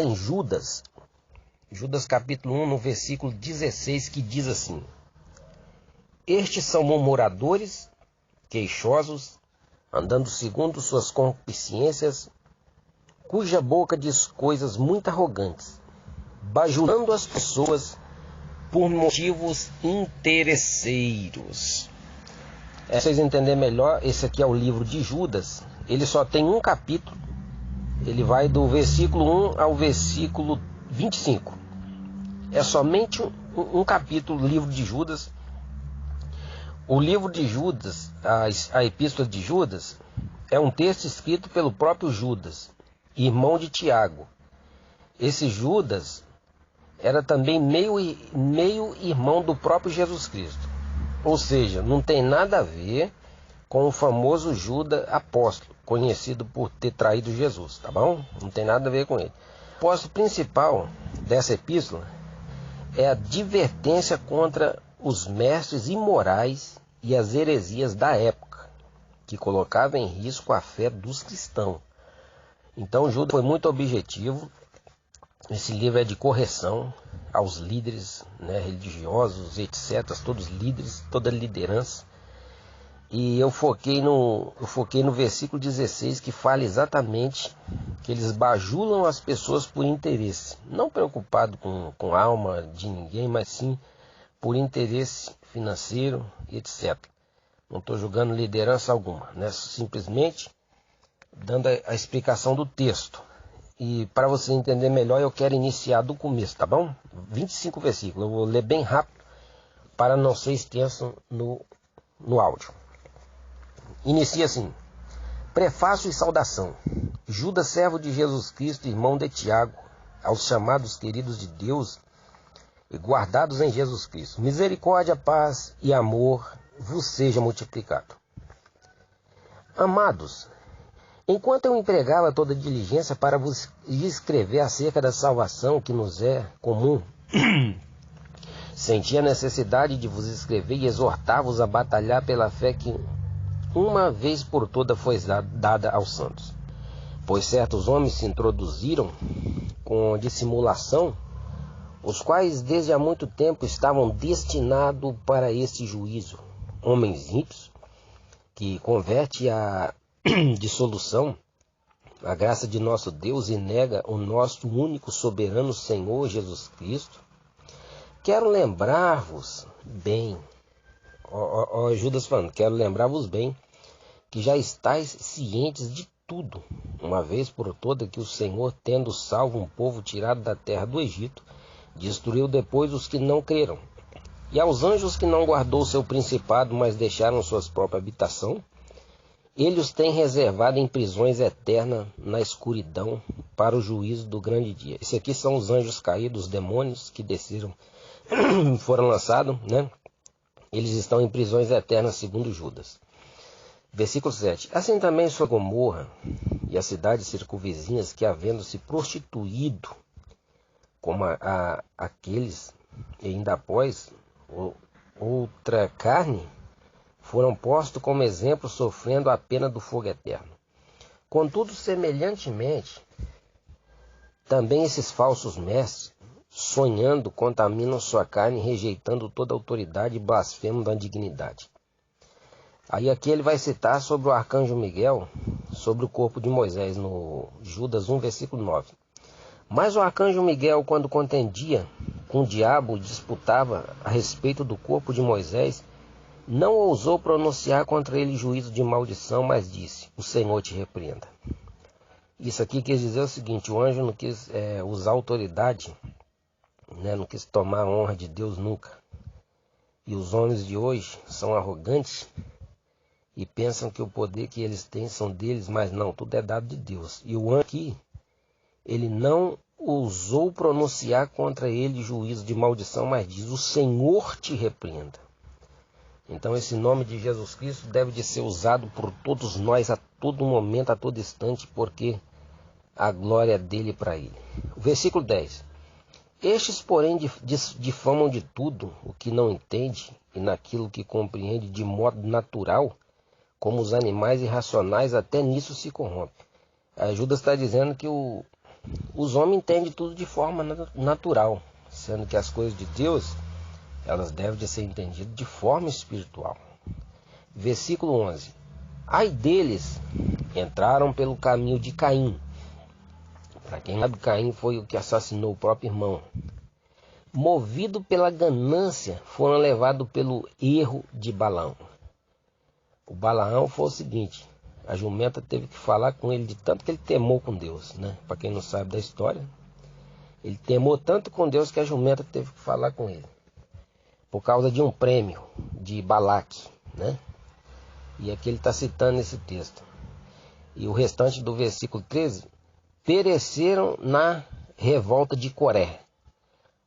em Judas, Judas capítulo 1, no versículo 16, que diz assim: Estes são murmuradores, queixosos, andando segundo suas concupiscências, cuja boca diz coisas muito arrogantes, bajulando as pessoas por motivos interesseiros. Para vocês entenderem melhor, esse aqui é o livro de Judas. Ele só tem um capítulo. Ele vai do versículo 1 ao versículo 25. É somente um capítulo do livro de Judas. O livro de Judas, a epístola de Judas, é um texto escrito pelo próprio Judas, irmão de Tiago. Esse Judas era também meio irmão do próprio Jesus Cristo. Ou seja, não tem nada a ver com o famoso Judas apóstolo, conhecido por ter traído Jesus, tá bom? Não tem nada a ver com ele. O apóstolo principal dessa epístola é a advertência contra os mestres imorais e as heresias da época, que colocavam em risco a fé dos cristãos. Então Judas foi muito objetivo. Esse livro é de correção aos líderes, religiosos, etc., todos líderes, toda liderança. E eu foquei no versículo 16, que fala exatamente que eles bajulam as pessoas por interesse, não preocupado com a alma de ninguém, mas sim por interesse financeiro, etc. Não estou julgando liderança alguma, simplesmente dando a explicação do texto. E para você entender melhor, eu quero iniciar do começo, tá bom? 25 versículos, eu vou ler bem rápido para não ser extenso no áudio. Inicia assim: Prefácio e saudação. Judas, servo de Jesus Cristo, irmão de Tiago, aos chamados queridos de Deus e guardados em Jesus Cristo. Misericórdia, paz e amor vos seja multiplicado. Amados, enquanto eu empregava toda diligência para vos escrever acerca da salvação que nos é comum, senti a necessidade de vos escrever e exortar-vos a batalhar pela fé que uma vez por toda foi dada aos santos. Pois certos homens se introduziram com dissimulação, os quais desde há muito tempo estavam destinados para este juízo. Homens ímpios, que converte a dissolução a graça de nosso Deus e nega o nosso único soberano Senhor Jesus Cristo. Quero lembrar-vos bem, Judas falando, quero lembrar-vos bem que já estáis cientes de tudo, uma vez por toda, que o Senhor, tendo salvo um povo tirado da terra do Egito, destruiu depois os que não creram. E aos anjos que não guardou seu principado, mas deixaram suas próprias habitação, ele os tem reservado em prisões eternas na escuridão para o juízo do grande dia. Esses aqui são os anjos caídos, os demônios que desceram, foram lançados, Eles estão em prisões eternas, segundo Judas. Versículo 7. Assim também Gomorra e as cidades circunvizinhas, que havendo se prostituído como aqueles, e ainda após outra carne, foram postos como exemplo, sofrendo a pena do fogo eterno. Contudo, semelhantemente, também esses falsos mestres, sonhando, contaminam sua carne, rejeitando toda autoridade e blasfemam da dignidade. Aí aqui ele vai citar sobre o arcanjo Miguel, sobre o corpo de Moisés, no Judas 1, versículo 9. Mas o arcanjo Miguel, quando contendia com o diabo e disputava a respeito do corpo de Moisés, não ousou pronunciar contra ele juízo de maldição, mas disse: o Senhor te repreenda. Isso aqui quer dizer o seguinte: o anjo não quis usar autoridade, não quis tomar a honra de Deus nunca. E os homens de hoje são arrogantes e pensam que o poder que eles têm são deles, mas não, tudo é dado de Deus. E o anjo aqui, ele não ousou pronunciar contra ele juízo de maldição, mas diz: o Senhor te repreenda. Então esse nome de Jesus Cristo deve de ser usado por todos nós a todo momento, a todo instante, porque a glória é dele para ele. O versículo 10. Estes, porém, difamam de tudo o que não entende, e naquilo que compreende de modo natural, como os animais irracionais, até nisso se corrompe. A Judas está dizendo que os homens entendem tudo de forma natural, sendo que as coisas de Deus, elas devem de ser entendidas de forma espiritual. Versículo 11. Ai deles, entraram pelo caminho de Caim. Para quem sabe, Caim foi o que assassinou o próprio irmão. Movido pela ganância, foram levados pelo erro de Balaão. O Balaão foi o seguinte: a jumenta teve que falar com ele de tanto que ele temou com Deus, né? Para quem não sabe da história, ele temou tanto com Deus que a jumenta teve que falar com ele, por causa de um prêmio de Balaque, né? E aqui ele está citando esse texto. E o restante do versículo 13, pereceram na revolta de Coré.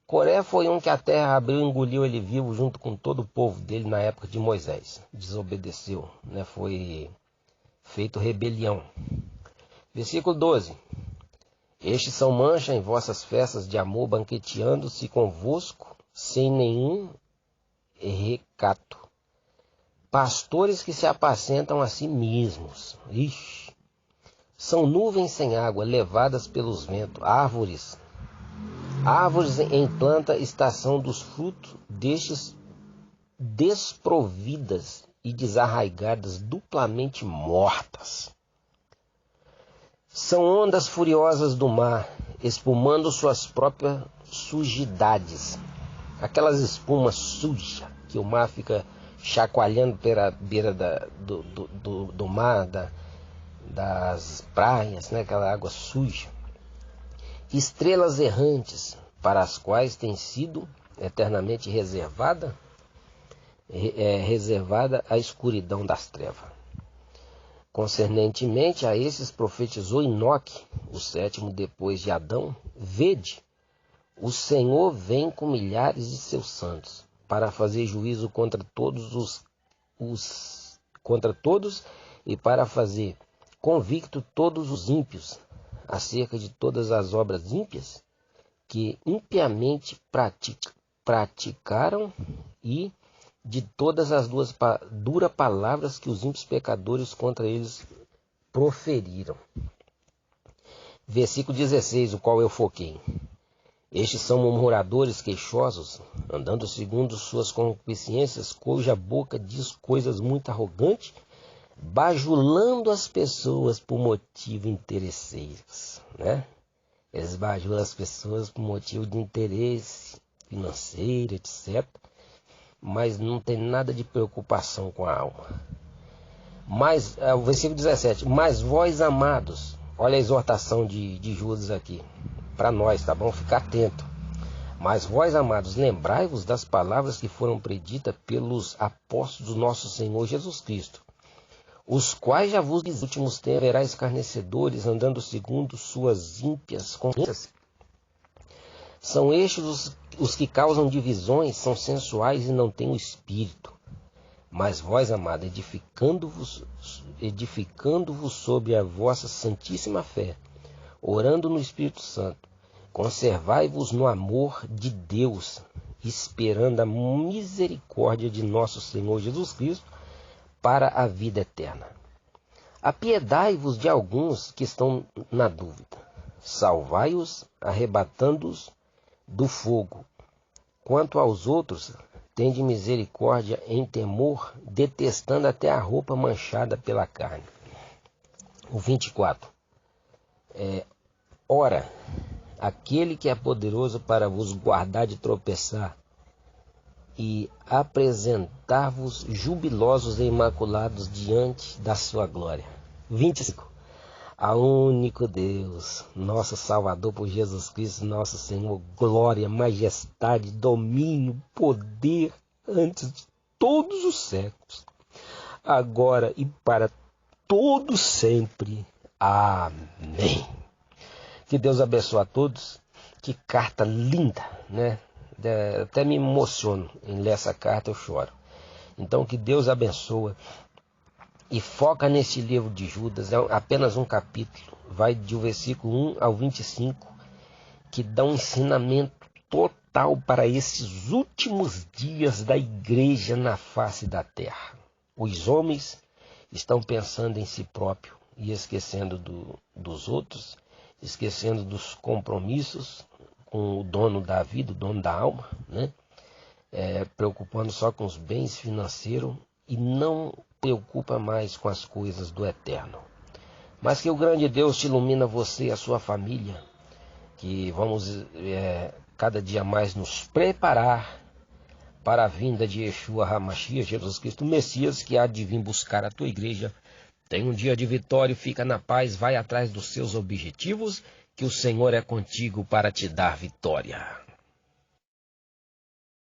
Coré foi um que a terra abriu e engoliu ele vivo junto com todo o povo dele na época de Moisés. Desobedeceu, né? Foi feito rebelião. Versículo 12. Estes são mancha em vossas festas de amor, banqueteando-se convosco, sem nenhum recato. Pastores que se apacentam a si mesmos. Ixi. São nuvens sem água, levadas pelos ventos, árvores em planta, estação dos frutos, destes desprovidas e desarraigadas, duplamente mortas. São ondas furiosas do mar, espumando suas próprias sujidades. Aquelas espumas sujas que o mar fica chacoalhando pela beira do mar, das praias, né? Aquela água suja. Estrelas errantes, para as quais tem sido eternamente reservada a escuridão das trevas. Concernentemente a esses profetizou Enoque, o sétimo depois de Adão: vede, o Senhor vem com milhares de seus santos, para fazer juízo contra todos e para fazer convicto todos os ímpios, acerca de todas as obras ímpias que impiamente praticaram e de todas as duras palavras que os ímpios pecadores contra eles proferiram. Versículo 16, o qual eu foquei. Estes são murmuradores queixosos, andando segundo suas concupiscências, cuja boca diz coisas muito arrogantes, bajulando as pessoas por motivo interesseiros, né? Eles bajulam as pessoas por motivo de interesse financeiro, etc. Mas não tem nada de preocupação com a alma. Mas, o versículo 17, mas vós amados, olha a exortação de Judas aqui, para nós, tá bom? Ficar atento. Mas vós amados, lembrai-vos das palavras que foram preditas pelos apóstolos do nosso Senhor Jesus Cristo, os quais já vos nos últimos tempos haverá escarnecedores, andando segundo suas ímpias consciências. São estes os que causam divisões, são sensuais e não têm o espírito. Mas vós, amados, edificando-vos sobre a vossa santíssima fé, orando no Espírito Santo, conservai-vos no amor de Deus, esperando a misericórdia de nosso Senhor Jesus Cristo para a vida eterna. Apiedai-vos de alguns que estão na dúvida, salvai-os, arrebatando-os do fogo. Quanto aos outros, tende misericórdia em temor, detestando até a roupa manchada pela carne. O 24. Ora, aquele que é poderoso para vos guardar de tropeçar e apresentar-vos jubilosos e imaculados diante da sua glória. 25. A único Deus, nosso Salvador por Jesus Cristo, nosso Senhor, glória, majestade, domínio, poder, antes de todos os séculos, agora e para todos sempre. Amém. Que Deus abençoe a todos. Que carta linda, né? Até me emociono em ler essa carta, eu choro. Então que Deus abençoe. E foca nesse livro de Judas, é apenas um capítulo, vai do versículo 1 ao 25, que dá um ensinamento total para esses últimos dias da igreja na face da terra. Os homens estão pensando em si próprio e esquecendo dos outros, esquecendo dos compromissos com o dono da vida, o dono da alma, né? Preocupando só com os bens financeiros e não preocupa mais com as coisas do eterno. Mas que o grande Deus te ilumina você e a sua família, que vamos cada dia mais nos preparar para a vinda de Yeshua HaMashiach, Jesus Cristo, o Messias, que há de vir buscar a tua igreja. Tenha um dia de vitória, fica na paz, vai atrás dos seus objetivos, que o Senhor é contigo para te dar vitória.